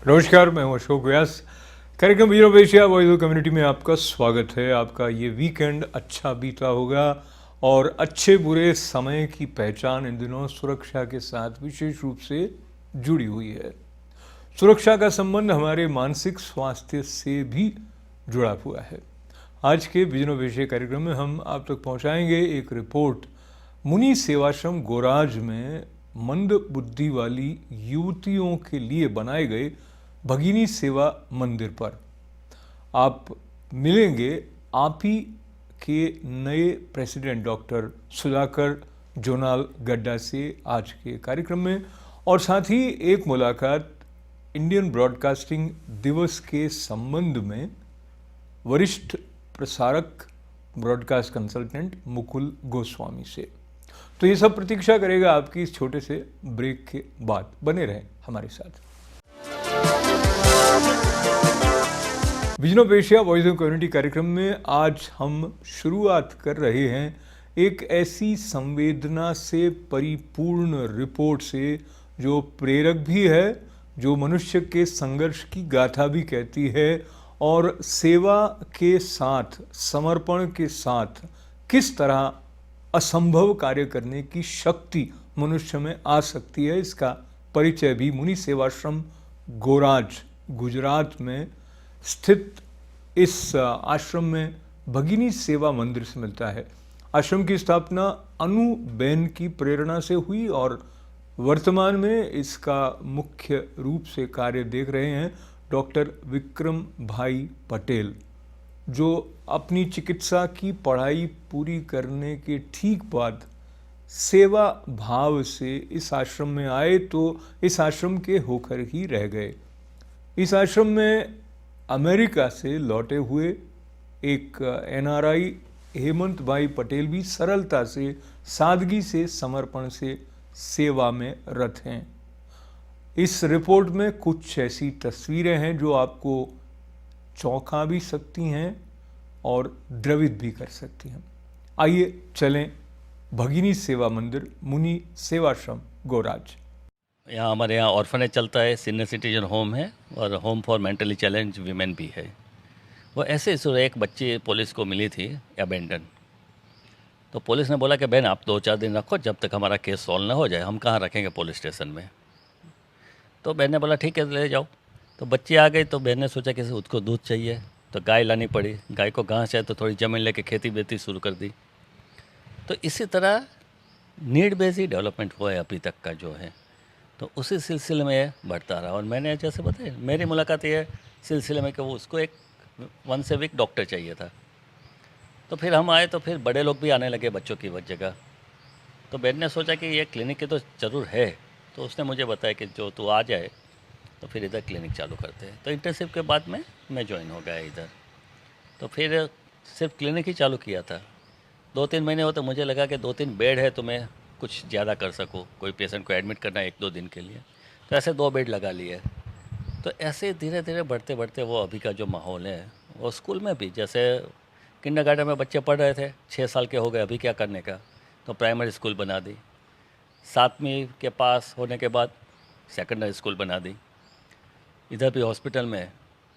नमस्कार, मैं हूं अशोक व्यास। कार्यक्रम वीरो एशिया वॉइस ऑफ कम्युनिटी में आपका स्वागत है। आपका ये वीकेंड अच्छा बीता होगा और अच्छे बुरे समय की पहचान इन दिनों सुरक्षा के साथ विशेष रूप से जुड़ी हुई है। सुरक्षा का संबंध हमारे मानसिक स्वास्थ्य से भी जुड़ा हुआ है। आज के विजन ऑफ एशिया कार्यक्रम में हम आप तक पहुंचाएंगे एक रिपोर्ट मुनि सेवाश्रम गोराज में मंद बुद्धि वाली युवतियों के लिए बनाए गए भगिनी सेवा मंदिर पर। आप मिलेंगे आप ही के नए प्रेसिडेंट डॉक्टर सुधाकर जोनाल गड्डा से आज के कार्यक्रम में, और साथ ही एक मुलाकात इंडियन ब्रॉडकास्टिंग दिवस के संबंध में वरिष्ठ प्रसारक ब्रॉडकास्ट कंसल्टेंट मुकुल गोस्वामी से। तो ये सब प्रतीक्षा करेगा आपकी इस छोटे से ब्रेक के बाद। बने रहें हमारे साथ। Vision of Asia voice of community कार्यक्रम में आज हम शुरुआत कर रहे हैं एक ऐसी संवेदना से परिपूर्ण रिपोर्ट से जो प्रेरक भी है, जो मनुष्य के संघर्ष की गाथा भी कहती है, और सेवा के साथ, समर्पण के साथ किस तरह असंभव कार्य करने की शक्ति मनुष्य में आ सकती है, इसका परिचय भी मुनि सेवाश्रम गोराज गुजरात में स्थित इस आश्रम में भगिनी सेवा मंदिर से मिलता है। आश्रम की स्थापना अनु बेन की प्रेरणा से हुई और वर्तमान में इसका मुख्य रूप से कार्य देख रहे हैं डॉक्टर विक्रम भाई पटेल, जो अपनी चिकित्सा की पढ़ाई पूरी करने के ठीक बाद सेवा भाव से इस आश्रम में आए तो इस आश्रम के होकर ही रह गए। इस आश्रम में अमेरिका से लौटे हुए एक एनआरआई हेमंत भाई पटेल भी सरलता से, सादगी से, समर्पण से सेवा में रत हैं। इस रिपोर्ट में कुछ ऐसी तस्वीरें हैं जो आपको चौंका भी सकती हैं और द्रवित भी कर सकती हैं। आइए चलें भगिनी सेवा मंदिर मुनि सेवाश्रम गोराज। यहाँ हमारे यहाँ ऑर्फनेज चलता है, सीनियर सिटीजन होम है और home for mentally challenge women भी है। वो ऐसे सुबह एक बच्ची पुलिस को मिली थी अबेंडन, तो पुलिस ने बोला कि बहन आप 2-4 दिन रखो, जब तक हमारा केस सॉल्व ना हो जाए हम कहाँ रखेंगे पुलिस स्टेशन में। तो बहन ने बोला ठीक है ले जाओ। तो बच्ची आ गई तो बहन ने सोचा कि उसको दूध चाहिए, तो गाय लानी पड़ी। गाय को घास है तो थोड़ी ज़मीन लेके खेती बेती शुरू कर दी। तो इसी तरह नीड बेस्ड ही डेवलपमेंट हुआ है अभी तक का जो है। तो उसी सिलसिले में बढ़ता रहा और मैंने जैसे बताया मेरी मुलाकात ये सिलसिले में कि वो उसको एक 1 से वीक डॉक्टर चाहिए था। तो फिर हम आए तो फिर बड़े लोग भी आने लगे बच्चों की जगह। तो बहन ने सोचा कि ये क्लिनिक की तो ज़रूर है, तो उसने मुझे बताया कि जो तू आ जाए तो फिर इधर क्लिनिक चालू करते हैं। तो इंटर्नशिप के बाद में मैं ज्वाइन हो गया इधर। तो फिर सिर्फ क्लिनिक ही चालू किया था। 2-3 महीने हो तो मुझे लगा कि 2-3 बेड है तो मैं कुछ ज़्यादा कर सकूँ, कोई पेशेंट को एडमिट करना है 1-2 दिन के लिए, तो ऐसे 2 बेड लगा लिए। तो ऐसे धीरे धीरे बढ़ते बढ़ते वो अभी का जो माहौल है वो स्कूल में भी, जैसे किंडरगार्टन में बच्चे पढ़ रहे थे 6 साल के हो गए, अभी क्या करने का, तो प्राइमरी स्कूल बना दी। 7वीं के पास होने के बाद सेकेंडरी स्कूल बना दी। इधर भी हॉस्पिटल में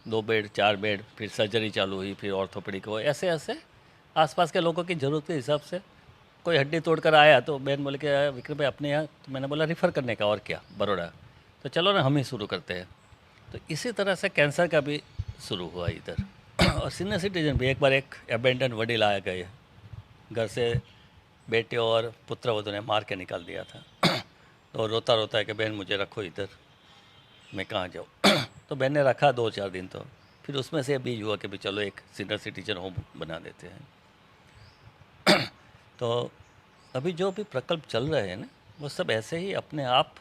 2 बेड 4 बेड, फिर सर्जरी चालू हुई, फिर ऑर्थोपेडिक हो, ऐसे ऐसे आसपास के लोगों की ज़रूरत के हिसाब से। कोई हड्डी तोड़कर आया तो बहन बोले कि विक्रम भाई अपने यहाँ, तो मैंने बोला रेफ़र करने का और क्या, बड़ौदा, तो चलो ना हम ही शुरू करते हैं। तो इसी तरह से कैंसर का भी शुरू हुआ इधर। और सीनियर सिटीजन भी एक बार एक अबेंडन वडील आया गए घर से बेटे और पुत्रवधू ने मार के निकाल दिया था। तो रोता रोता है कि बहन मुझे रखो इधर, मैं कहाँ जाऊँ। तो बहन ने रखा 2-4 दिन, तो फिर उसमें से बीज हुआ कि भी चलो एक सीनियर सिटीजन होम बना देते हैं। तो अभी जो भी प्रकल्प चल रहे हैं ना, वो सब ऐसे ही अपने आप,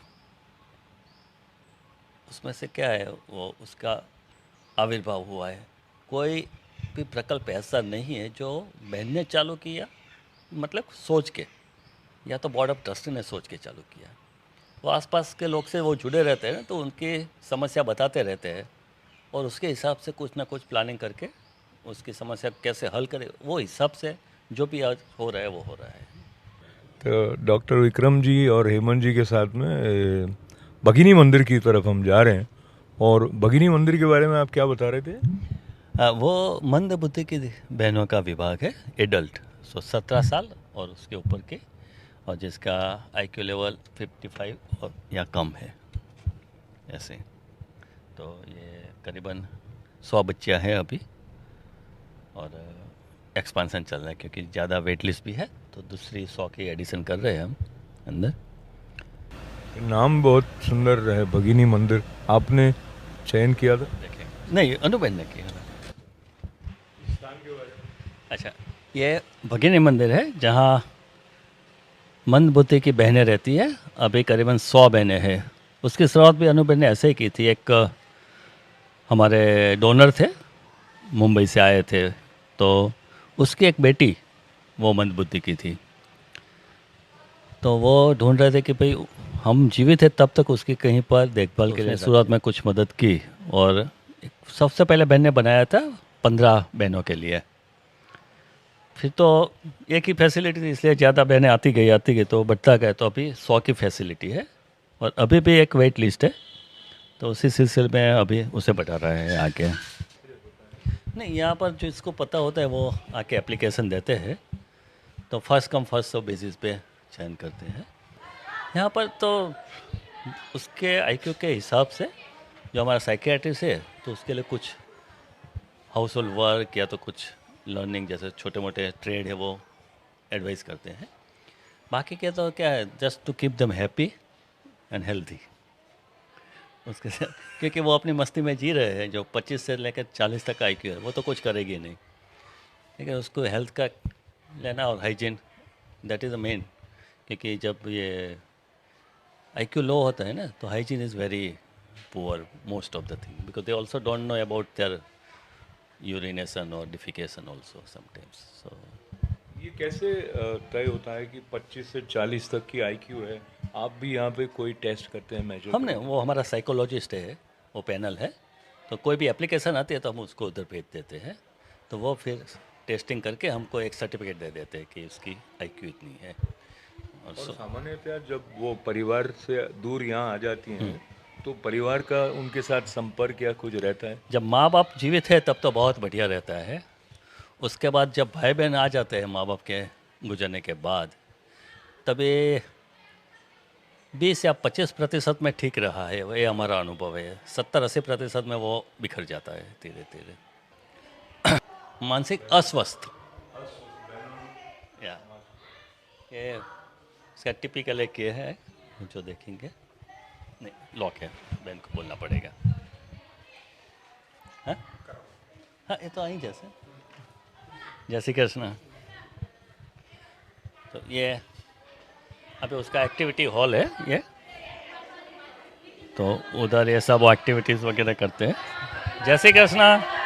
उसमें से क्या है वो उसका आविर्भाव हुआ है। कोई भी प्रकल्प ऐसा नहीं है जो बहन ने चालू किया, मतलब सोच के, या तो बोर्ड ऑफ ट्रस्टी ने सोच के चालू किया। वो आसपास के लोग से वो जुड़े रहते हैं ना, तो उनकी समस्या बताते रहते हैं और उसके हिसाब से कुछ ना कुछ प्लानिंग करके उसकी समस्या कैसे हल करे, वो हिसाब से जो भी आज हो रहा है वो हो रहा है। तो डॉक्टर विक्रम जी और हेमंत जी के साथ में भगिनी मंदिर की तरफ हम जा रहे हैं। और भगिनी मंदिर के बारे में आप क्या बता रहे थे? वो मंद बुद्धि की बहनों का विभाग है, एडल्ट, 17 साल और उसके ऊपर के, और जिसका आईक्यू लेवल 55 और या कम है ऐसे। तो ये करीबन 100 बच्चियाँ हैं अभी, और एक्सपांसन चल रहा है क्योंकि ज़्यादा वेट लिस्ट भी है, तो दूसरी 100 की एडिशन कर रहे हैं हम अंदर। नाम बहुत सुंदर है, भगिनी मंदिर, आपने चयन किया था? देखें, नहीं, अनुबेन ने किया। अच्छा, ये भगिनी मंदिर है जहाँ मंद बुद्धि की बहनें रहती है। अभी करीबन 100 बहनें हैं। उसकी शुरुआत भी अनुबेन ने ऐसे ही की थी। एक हमारे डोनर थे, मुंबई से आए थे, तो उसकी एक बेटी वो मंद बुद्धि की थी। तो वो ढूंढ रहे थे कि भाई हम जीवित है तब तक उसकी कहीं पर देखभाल के लिए शुरुआत में कुछ मदद की। और सबसे पहले बहन ने बनाया था 15 बहनों के लिए। फिर तो एक ही फैसिलिटी थी, इसलिए ज़्यादा बहनें आती गई तो बढ़ता गया, तो अभी 100 की फैसिलिटी है और अभी भी एक वेट लिस्ट है। तो उसी सिलसिले में अभी उसे बढ़ा रहा है आगे। नहीं, यहाँ पर जो इसको पता होता है वो आके एप्लीकेशन देते हैं, तो first come first serve basis पे चयन करते हैं। यहाँ पर तो उसके आईक्यू के हिसाब से जो हमारा साइकियाट्रिस्ट है, तो उसके लिए कुछ हाउस होल्ड वर्क या तो कुछ लर्निंग जैसे छोटे मोटे ट्रेड है वो एडवाइस करते हैं। बाकी के तो क्या है, just to keep them happy and healthy. उसके साथ क्योंकि वो अपनी मस्ती में जी रहे हैं, जो 25 से लेकर 40 तक आईक्यू है वो तो कुछ करेगी नहीं, लेकिन उसको हेल्थ का लेना और hygiene, that is the main. क्योंकि जब ये आईक्यू लो होता है ना, तो hygiene is very poor most of the thing, because they also don't know about their urination और डिफिकेशन ऑल्सो समटाइम्स। सो ये कैसे तय होता है कि 25 से 40 तक की आईक्यू है? आप भी यहाँ पे कोई टेस्ट करते हैं, मेजर? हमने, वो हमारा साइकोलॉजिस्ट है, वो पैनल है, तो कोई भी एप्लीकेशन आती है तो हम उसको उधर भेज देते हैं, तो वो फिर टेस्टिंग करके हमको एक सर्टिफिकेट दे देते हैं कि उसकी आईक्यू इतनी है। और और सामान्यतः जब वो परिवार से दूर यहाँ आ जाती हैं तो परिवार का उनके साथ संपर्क या कुछ रहता है? जब माँ बाप जीवित है तब तो बहुत बढ़िया रहता है। उसके बाद जब भाई बहन आ जाते हैं माँ बाप के गुजरने के बाद, तब ये 20 या 25% में ठीक रहा है, ये हमारा अनुभव है। 70-80% में वो बिखर जाता है धीरे धीरे। मानसिक अस्वस्थ, या ये इसका टिपिकल एक ये है जो देखेंगे। नहीं, लॉक है, बहन को बोलना पड़ेगा। हाँ हाँ, ये तो आई जैसे, जय श्री कृष्ण। तो ये अभी उसका एक्टिविटी हॉल है ये, तो उधर ये सब एक्टिविटीज़ वगैरह करते हैं। जय श्री कृष्ण।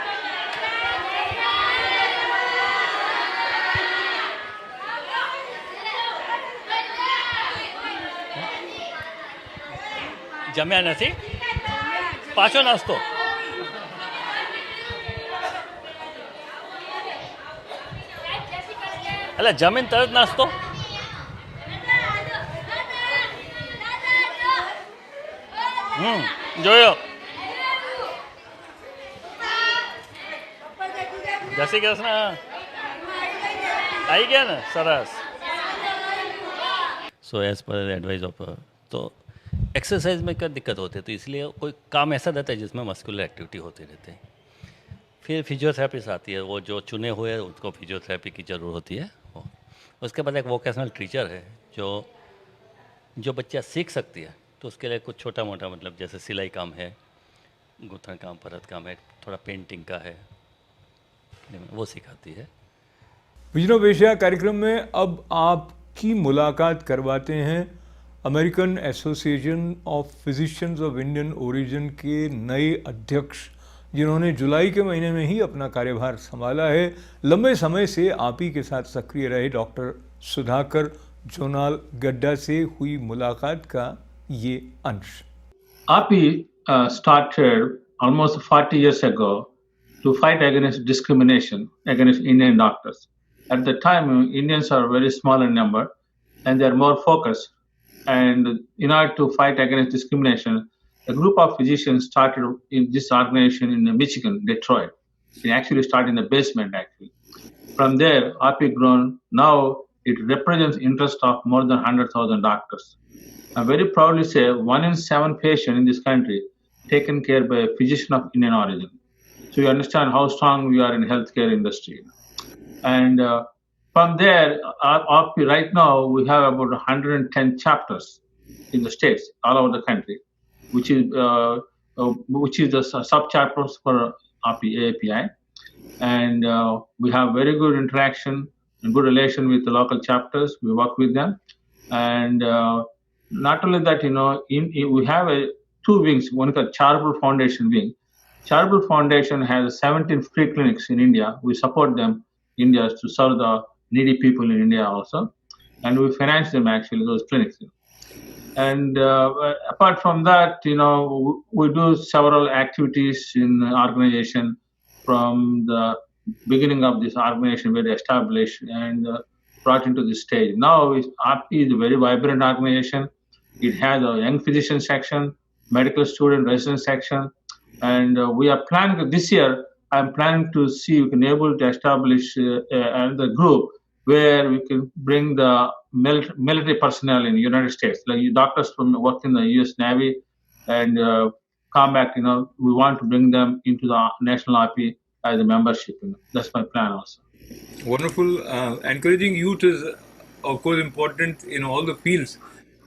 જમ્યા નથી, પાછો નાસ્તો. એટલે જમીન તરત નાસ્તો. જોયો. જય શ્રી કૃષ્ણ. આવી ગયા ને, સરસ. So as per advice of, तो एक्सरसाइज में क्या दिक्कत होती है, तो इसलिए कोई काम ऐसा रहता है जिसमें मस्कुलर एक्टिविटी होती रहती है। फिर फिजियोथेरेपिस्ट आती है, वो जो चुने हुए उनको फिजियोथेरेपी की ज़रूरत होती है वो, उसके बाद एक वोकेशनल टीचर है जो जो बच्चा सीख सकती है, तो उसके लिए कुछ छोटा मोटा मतलब जैसे सिलाई काम है, गुथन काम, परत काम है, थोड़ा पेंटिंग का है, वो सिखाती है। विजन ऑफ एशिया कार्यक्रम में अब आपकी मुलाकात करवाते हैं American association of physicians of Indian origin के नए अध्यक्ष, जिन्होंने जुलाई के महीने में ही अपना कार्यभार संभाला है। लंबे समय से आप ही के साथ सक्रिय रहे डॉक्टर सुधाकर जोनाल गड्ढा से हुई मुलाकात का ये अंश। API started almost 40 years ago to fight against discrimination against Indian doctors. At the time, Indians are very small in number and they are more focused. And in order to fight against discrimination, a group of physicians started in this organization in Michigan, Detroit. It actually started in the basement, actually. From there, API grown. Now it represents interest of more than 100,000 doctors. I very proudly say 1 in 7 patients in this country taken care by a physician of Indian origin. So you understand how strong we are in healthcare industry. And from there, right now we have about 110 chapters in the states all over the country, which is the sub-chapters for API. And we have very good interaction and good relation with the local chapters. We work with them. And not only that, we have two wings. One called Charitable Foundation wing. Charitable Foundation has 17 free clinics in India. We support them, India, to serve the needy people in India also, and we finance them actually those clinics. And apart from that, we do several activities in the organization from the beginning of this organization, where they established and brought into this stage. Now, API is a very vibrant organization. It has a young physician section, medical student resident section, and we are planning this year. I'm planning to see if we can able to establish another group where we can bring the military personnel in the United States, like doctors from work in the U.S. Navy and combat. We want to bring them into the national API as a membership. That's my plan also. Wonderful. Encouraging youth is, of course, important in all the fields.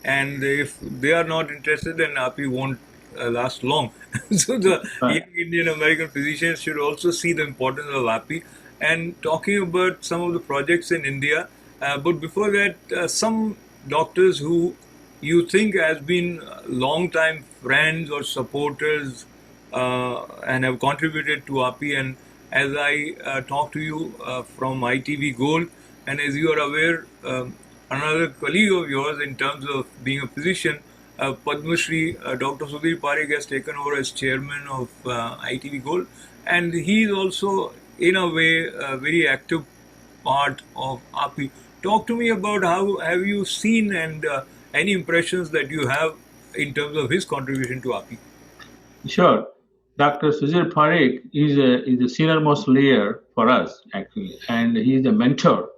And if they are not interested, then API won't last long. So the young Indian American physicians should also see the importance of API. And talking about some of the projects in India, but before that, some doctors who you think has been long-time friends or supporters and have contributed to API. And as I talk to you from ITV Gold, and as you are aware, another colleague of yours in terms of being a physician, Padma Shri, Dr. Sudhir Parekh has taken over as chairman of ITV Gold, and he is also, in a way, a very active part of API. Talk to me about how have you seen and any impressions that you have in terms of his contribution to API. Sure. Dr. Sudhir Parekh is the senior most leader for us, actually, and he is a mentor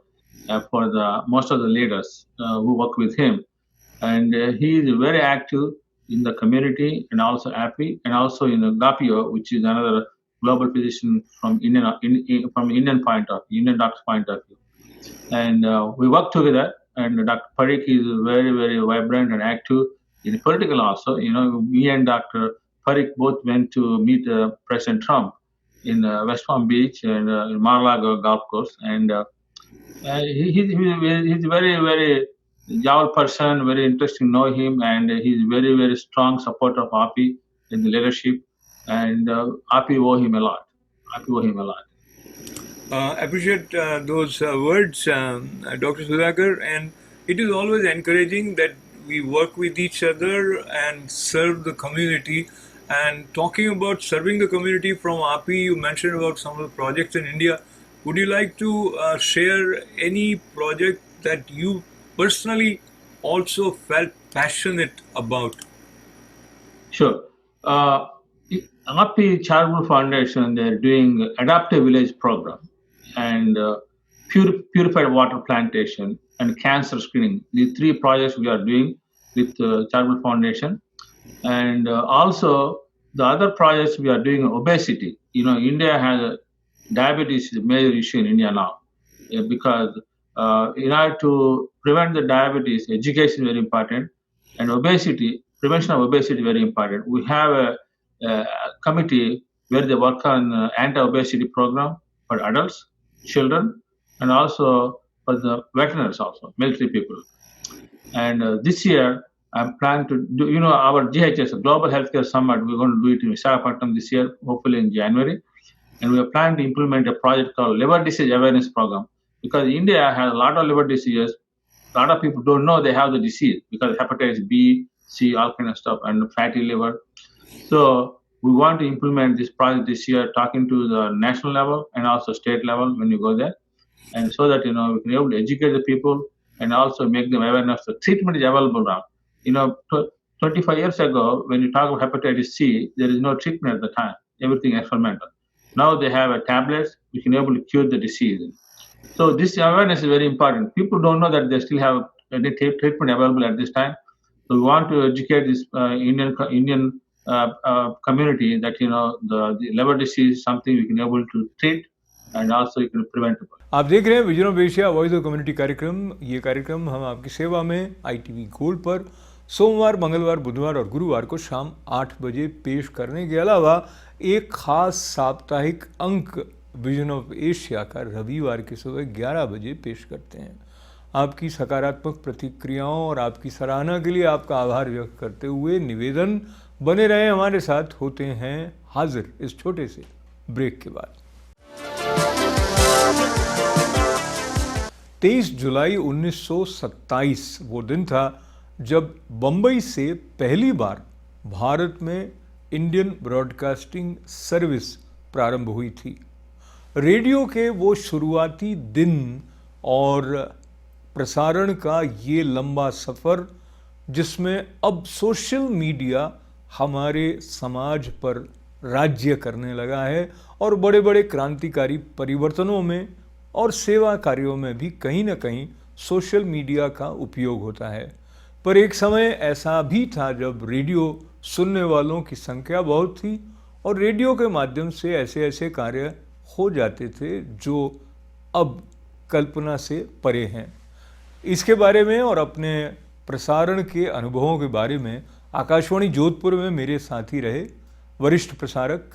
for the most of the leaders who work with him. And he is very active in the community and also API and also in GAPIO, which is another global physician from Indian point of view, Indian doctor's point of view. And we work together. And Dr. Parekh is very, very vibrant and active in political also. Me and Dr. Parekh both went to meet President Trump in West Palm Beach and in Mar-a-Lago golf course. And he's very, very jolly person, very interesting to know him, and he's very, very strong supporter of API in the leadership, and API owe him a lot. Appreciate those words, Dr. Sudhakar, and it is always encouraging that we work with each other and serve the community. And talking about serving the community from API, you mentioned about some of the projects in India. Would you like to share any project that you personally also felt passionate about? Sure. API Charitable Foundation, they're doing Adaptive Village program and purified water plantation and cancer screening. These three projects we are doing with Charitable Foundation. And also the other projects we are doing obesity. India has diabetes is a major issue in India now because In order to prevent the diabetes, education is very important, and obesity, prevention of obesity is very important. We have a committee where they work on anti-obesity program for adults, children, and also for the veterans, also military people. And this year, I'm planning to do, our GHS, Global Healthcare Summit, we're going to do it in Visakhapatnam this year, hopefully in January. And we are planning to implement a project called Liver Disease Awareness Program, because India has a lot of liver diseases. A lot of people don't know they have the disease because hepatitis B, C, all kind of stuff, and fatty liver. So we want to implement this project this year, talking to the national level and also state level when you go there, and so that we can be able to educate the people and also make them aware of the treatment is available now. 25 years ago, when you talk about hepatitis C, there is no treatment at the time. Everything experimental. Now they have a tablets which can able to cure the disease. So this awareness is very important. People don't know that they still have any treatment available at this time. So we want to educate this Indian community that the liver disease is something we can able to treat and also you can preventable. आप देख रहे हैं vision of Asia voice of community कार्यक्रम। ये कार्यक्रम हम आपकी सेवा में ITV गोल्ड पर सोमवार, मंगलवार, बुधवार और गुरुवार को शाम 8 बजे पेश करने के अलावा एक खास साप्ताहिक अंक विजन ऑफ एशिया का रविवार की सुबह 11 बजे पेश करते हैं। आपकी सकारात्मक प्रतिक्रियाओं और आपकी सराहना के लिए आपका आभार व्यक्त करते हुए निवेदन, बने रहे हमारे साथ। होते हैं हाजिर इस छोटे से ब्रेक के बाद। 23 जुलाई 1927 वो दिन था जब बम्बई से पहली बार भारत में इंडियन ब्रॉडकास्टिंग सर्विस प्रारंभ हुई थी। रेडियो के वो शुरुआती दिन और प्रसारण का ये लंबा सफ़र, जिसमें अब सोशल मीडिया हमारे समाज पर राज्य करने लगा है और बड़े बड़े क्रांतिकारी परिवर्तनों में और सेवा कार्यों में भी कहीं ना कहीं सोशल मीडिया का उपयोग होता है। पर एक समय ऐसा भी था जब रेडियो सुनने वालों की संख्या बहुत थी और रेडियो के माध्यम से ऐसे ऐसे कार्य हो जाते थे जो अब कल्पना से परे हैं। इसके बारे में और अपने प्रसारण के अनुभवों के बारे में आकाशवाणी जोधपुर में मेरे साथी रहे वरिष्ठ प्रसारक,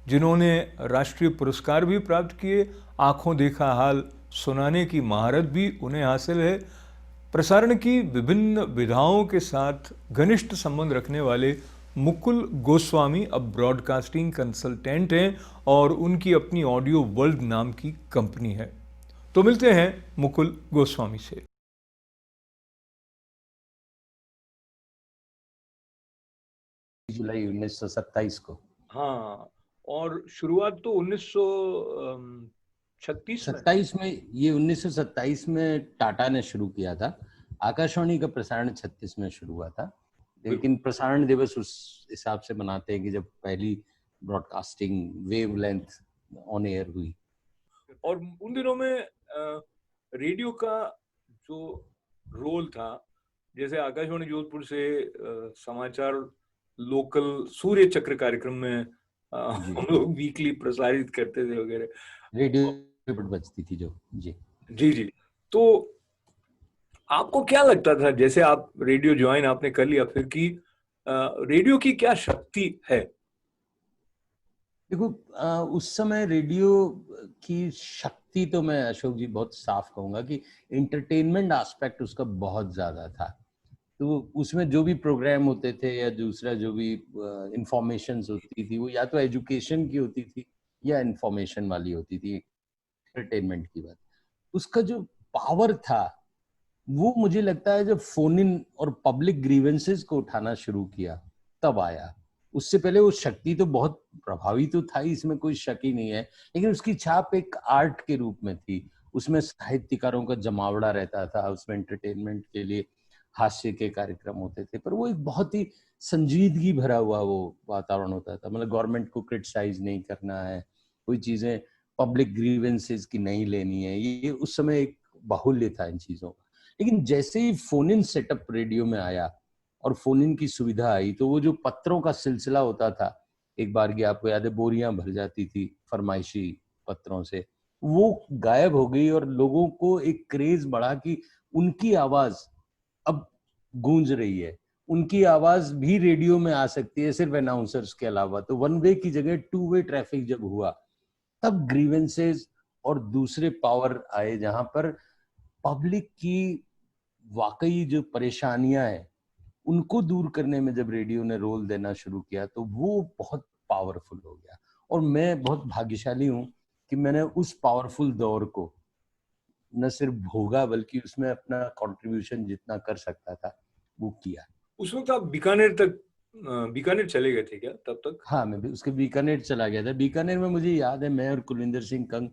जिन्होंने राष्ट्रीय पुरस्कार भी प्राप्त किए। आंखों देखा हाल सुनाने की महारत भी उन्हें हासिल है। प्रसारण की विभिन्न विधाओं के साथ घनिष्ठ संबंध रखने वाले मुकुल गोस्वामी अब ब्रॉडकास्टिंग कंसल्टेंट हैं और उनकी अपनी ऑडियो वर्ल्ड नाम की कंपनी है। तो मिलते हैं मुकुल गोस्वामी से। जुलाई 1927 को। हाँ, और शुरुआत तो 1927 में ये 1927 में टाटा ने शुरू किया था। आकाशवाणी का प्रसारण 36 में शुरू हुआ था, लेकिन प्रसारण दिवस उस हिसाब से मनाते हैं कि जब पहली broadcasting wave length on air हुई। और उन दिनों में रेडियो का जो रोल था, जैसे आकाशवाणी जोधपुर से समाचार लोकल सूर्य चक्र कार्यक्रम में हम लोग वीकली प्रसारित करते थे वगैरह, रेडियो रिपोर्ट बजती थी जो। जी जी। तो आपको क्या लगता था, जैसे आप रेडियो ज्वाइन आपने कर लिया फिर, कि रेडियो की क्या शक्ति है? देखो, उस समय रेडियो की शक्ति तो मैं अशोक जी बहुत साफ कहूंगा कि इंटरटेनमेंट एस्पेक्ट उसका बहुत ज्यादा था। तो उसमें जो भी प्रोग्राम होते थे या दूसरा जो भी इंफॉर्मेशंस होती थी, वो या तो एजुकेशन की होती थी या इंफॉर्मेशन वाली होती थी, एंटरटेनमेंट की बात। उसका जो पावर था वो मुझे लगता है जब फोन इन और पब्लिक ग्रीवेंसेस को उठाना शुरू किया तब आया। उससे पहले वो शक्ति तो बहुत प्रभावी तो था ही, इसमें कोई शक ही नहीं है, लेकिन उसकी छाप एक आर्ट के रूप में थी। उसमें साहित्यकारों का जमावड़ा रहता था, उसमें एंटरटेनमेंट के लिए हास्य के कार्यक्रम होते थे, पर वो एक बहुत ही संजीदगी भरा हुआ वो वातावरण होता था। मतलब गवर्नमेंट को क्रिटिसाइज नहीं करना है, कोई चीजें पब्लिक ग्रीवेंसेस की नहीं लेनी है, ये उस समय एक बाहुल्य था इन चीजों का। लेकिन जैसे ही फोन इन सेटअप रेडियो में आया और फोन इन की सुविधा आई, तो वो जो पत्रों का सिलसिला होता था, एक बार की आपको याद है बोरियां भर जाती थी फरमाइशी पत्रों से, वो गायब हो गई और लोगों को एक क्रेज बढ़ा कि उनकी आवाज अब गूंज रही है, उनकी आवाज भी रेडियो में आ सकती है सिर्फ अनाउंसर्स के अलावा। तो वन वे की जगह टू वे ट्रैफिक जब हुआ, तब ग्रीवेंसेस और दूसरे पावर आए, जहां पर पब्लिक की वाकई जो परेशानियां हैं उनको दूर करने में जब रेडियो ने रोल देना शुरू किया, तो वो बहुत पावरफुल हो गया। और मैं बहुत भाग्यशाली हूं कि मैंने उस पावरफुल दौर को न सिर्फ भोगा, बल्कि उसमें अपना कंट्रीब्यूशन जितना कर सकता था वो किया। उस वक्त आप बीकानेर चले गए थे क्या तब तक? हाँ, मैं भी उसके बीकानेर चला गया था। बीकानेर में मुझे याद है, मैं और कुलविंदर सिंह कंग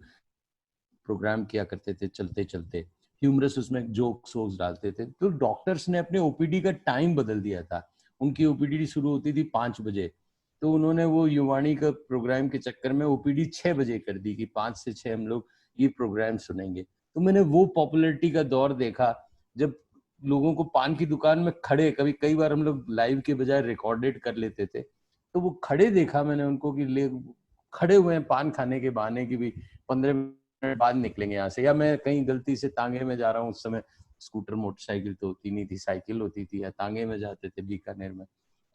प्रोग्राम किया करते थे चलते चलते, ह्यूमरस उसमें जोक्स वोक्स डालते थे। तो डॉक्टर्स ने अपने ओपीडी का टाइम बदल दिया था। उनकी ओपीडी शुरू होती थी 5 बजे, तो उन्होंने वो युवाणी का प्रोग्राम के चक्कर में ओपीडी 6 बजे कर दी कि 5 से 6 हम लोग ये प्रोग्राम सुनेंगे। तो मैंने वो पॉपुलैरिटी का दौर देखा, जब लोगों को पान की दुकान में खड़े, कई बार हम लोग लाइव के बजाय रिकॉर्डेड कर लेते थे, तो वो खड़े देखा मैंने उनको कि खड़े हुए हैं पान खाने के बहाने की भी 15 मिनट बाद निकलेंगे यहाँ से। या मैं कहीं गलती से तांगे में जा रहा हूँ, उस समय स्कूटर मोटरसाइकिल तो होती नहीं थी, साइकिल होती थी, या तांगे में जाते थे बीकानेर में,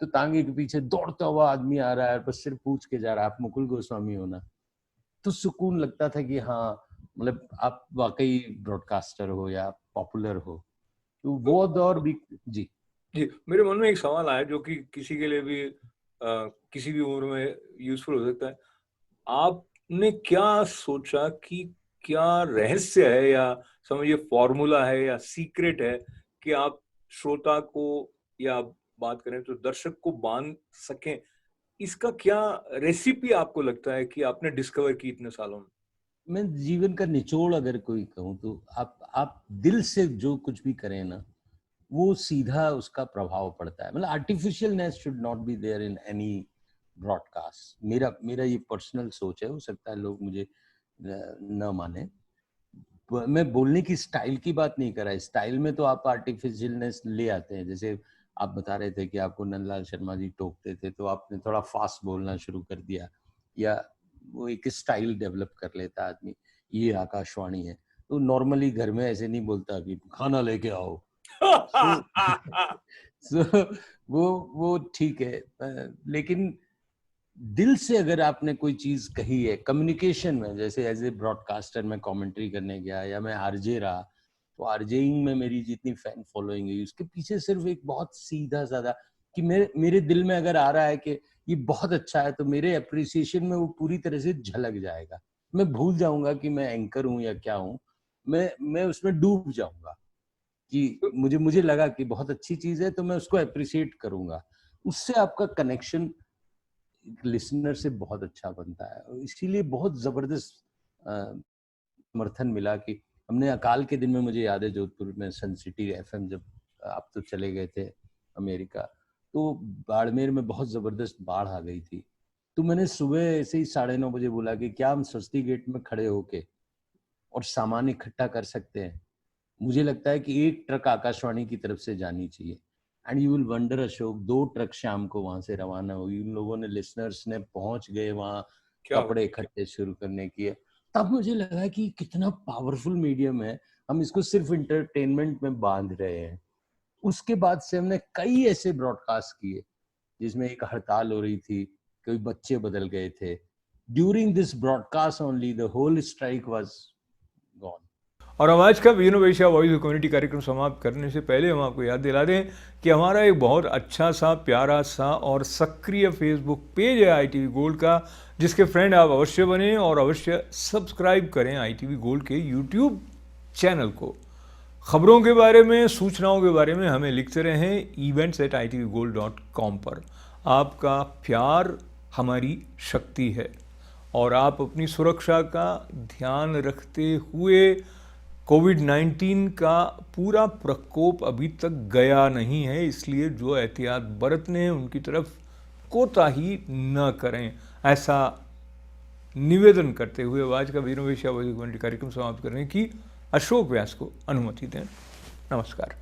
तो तांगे के पीछे दौड़ता हुआ आदमी आ रहा है, बस सिर्फ पूछ के जा रहा है आप मुकुल गोस्वामी हो ना, तो सुकून लगता था कि हाँ, मतलब आप वाकई ब्रॉडकास्टर हो या पॉपुलर हो। तो वो दौर भी जी जी, मेरे मन में एक सवाल आया जो कि किसी के लिए भी किसी भी उम्र में यूजफुल हो सकता है। आपने क्या सोचा कि क्या रहस्य है या समझिए फॉर्मूला है या सीक्रेट है कि आप श्रोता को या बात करें तो दर्शक को बांध सकें? इसका क्या रेसिपी आपको लगता है कि आपने डिस्कवर की इतने सालों में? मैं जीवन का निचोड़ अगर कोई कहूँ तो आप दिल से जो कुछ भी करें ना, वो सीधा उसका प्रभाव पड़ता है। मतलब artificialness should not be there in any broadcast. मेरा ये पर्सनल सोच है, हो सकता है लोग मुझे न माने। मैं बोलने की स्टाइल की बात नहीं कर रहा है, स्टाइल में तो आप आर्टिफिशियलनेस ले आते हैं। जैसे आप बता रहे थे कि आपको नंदलाल शर्मा जी टोकते थे, तो आपने थोड़ा फास्ट बोलना शुरू कर दिया, या वो एक स्टाइल डेवलप कर लेता आदमी, ये आकाशवाणी है तो नॉर्मली घर में ऐसे नहीं बोलता कि खाना लेके आओ। सो सो वो ठीक है, लेकिन दिल से अगर आपने कोई चीज कही है कम्युनिकेशन में, जैसे एज ए ब्रॉडकास्टर मैं कमेंट्री करने गया या मैं आरजे रहा, तो आरजेइंग में मेरी जितनी फैन फॉलोइंग है उसके पीछे सिर्फ एक बहुत सीधा साधा कि मेरे दिल में अगर आ रहा है कि ये बहुत अच्छा है, तो मेरे अप्रिसिएशन में वो पूरी तरह से झलक जाएगा। मैं भूल जाऊंगा कि मैं एंकर हूँ या क्या हूँ, मैं उसमें डूब जाऊंगा कि मुझे लगा कि बहुत अच्छी चीज है तो मैं उसको अप्रिशिएट करूंगा। उससे आपका कनेक्शन लिसनर से बहुत अच्छा बनता है, और इसीलिए बहुत जबरदस्त समर्थन मिला कि हमने अकाल के दिन में, मुझे याद है जोधपुर में सन सिटी एफएम, जब आप तो चले गए थे अमेरिका, तो बाड़मेर में बहुत जबरदस्त बाढ़ आ गई थी। तो मैंने सुबह ऐसे ही 9:30 बजे बोला कि क्या हम सस्ती गेट में खड़े होके और सामान इकट्ठा कर सकते हैं? मुझे लगता है कि एक ट्रक आकाशवाणी की तरफ से जानी चाहिए। And you will wonder Ashok, 2 truck शाम को वहां से रवाना हुई। उन लोगों ने, लिसनर्स ने पहुंच गए वहां, क्या कपड़े इकट्ठे शुरू करने की। तब मुझे लगा कि कितना पावरफुल मीडियम है, हम इसको सिर्फ इंटरटेनमेंट में बांध रहे हैं। उसके बाद से हमने कई ऐसे ब्रॉडकास्ट किए जिसमें एक हड़ताल हो रही थी, कोई बच्चे बदल गए थे। During this broadcast only the whole strike was gone. और हम आज का वीनो वेश्या वॉइस ऑफ कम्युनिटी कार्यक्रम समाप्त करने से पहले हम आपको याद दिला दें कि हमारा एक बहुत अच्छा सा, प्यारा सा और सक्रिय फेसबुक पेज है ITV गोल्ड का, जिसके फ्रेंड आप अवश्य बने और अवश्य सब्सक्राइब करें ITV गोल्ड के यूट्यूब चैनल को। खबरों के बारे में, सूचनाओं के बारे में हमें लिखते रहें events@itvgold.com पर। आपका प्यार हमारी शक्ति है और आप अपनी सुरक्षा का ध्यान रखते हुए, कोविड-19 का पूरा प्रकोप अभी तक गया नहीं है, इसलिए जो एहतियात बरतने हैं उनकी तरफ कोताही न करें, ऐसा निवेदन करते हुए आज का वीनो वेश्या वॉइस ऑफ कम्युनिटी कार्यक्रम समाप्त करने की अशोक व्यास को अनुमति दें। नमस्कार।